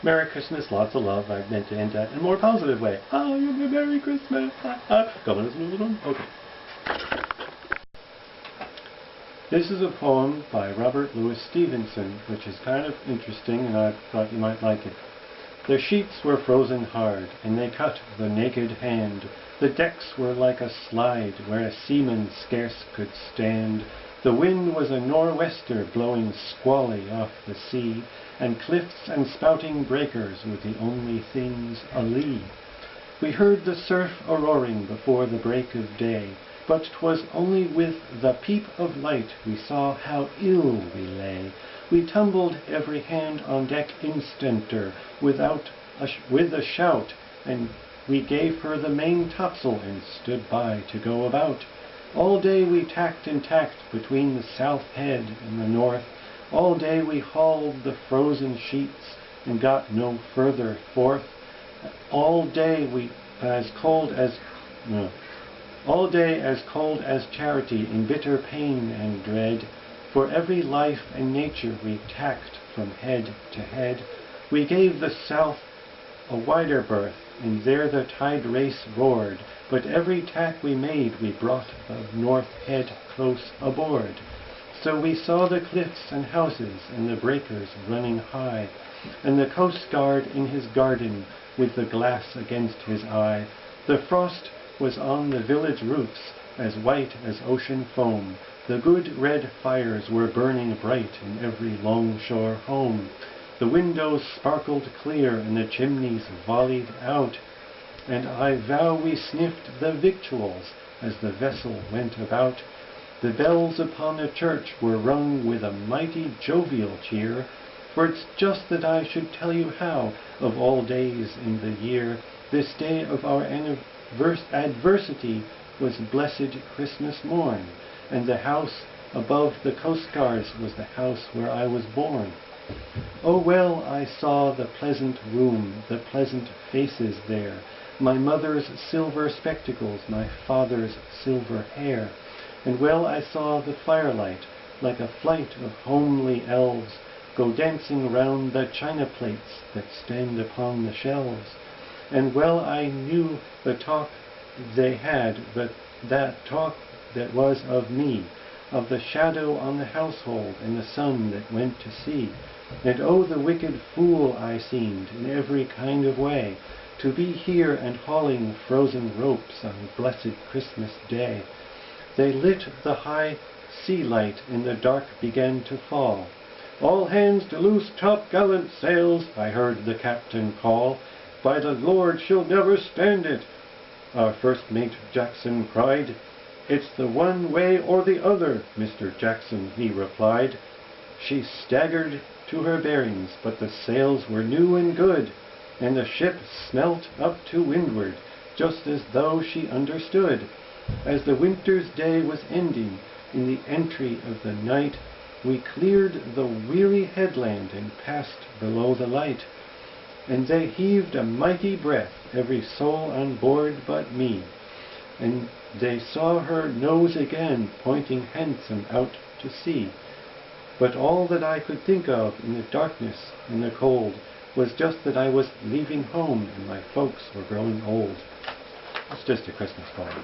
Merry Christmas, lots of love. I meant to end that in a more positive way. Oh, Merry Christmas. Go on, listen to the one. Okay. This is a poem by Robert Louis Stevenson, which is kind of interesting, and I thought you might like it. The sheets were frozen hard, and they cut the naked hand. The decks were like a slide, where a seaman scarce could stand. The wind was a nor'wester blowing squally off the sea, and cliffs and spouting breakers were the only things a-lee. We heard the surf a-roaring before the break of day, but 'twas only with the peep of light we saw how ill we lay. We tumbled every hand on deck instanter with a shout, and we gave her the main topsail and stood by to go about. All day we tacked and tacked between the south head and the north. All day we hauled the frozen sheets and got no further forth. All day as cold as charity in bitter pain and dread. For every life and nature we tacked from head to head. We gave the south a wider berth, and there the tide race roared, but every tack we made we brought the north head close aboard. So we saw the cliffs and houses and the breakers running high, and the coast guard in his garden with the glass against his eye. The frost was on the village roofs as white as ocean foam. The good red fires were burning bright in every longshore home. The windows sparkled clear and the chimneys volleyed out, and I vow we sniffed the victuals as the vessel went about. The bells upon the church were rung with a mighty jovial cheer, for it's just that I should tell you how, of all days in the year, this day of our adversity was blessed Christmas morn, and the house above the coast guards was the house where I was born. Oh, well I saw the pleasant room, the pleasant faces there, my mother's silver spectacles, my father's silver hair, and well I saw the firelight, like a flight of homely elves, go dancing round the china plates that stand upon the shelves. And well I knew the talk they had, that talk that was of me, of the shadow on the household and the sun that went to sea. And oh, the wicked fool I seemed, in every kind of way, to be here and hauling frozen ropes on blessed Christmas Day. They lit the high sea light, and the dark began to fall. All hands to loose top-gallant sails, I heard the captain call. By the Lord, she'll never stand it, our first mate Jackson cried. It's the one way or the other, Mr. Jackson, he replied. She staggered to her bearings, but the sails were new and good, and the ship smelt up to windward, just as though she understood. As the winter's day was ending, in the entry of the night, we cleared the weary headland and passed below the light. And they heaved a mighty breath, every soul on board but me, and they saw her nose again, pointing handsome out to sea. But all that I could think of in the darkness and the cold was just that I was leaving home and my folks were growing old. It's just a Christmas poem.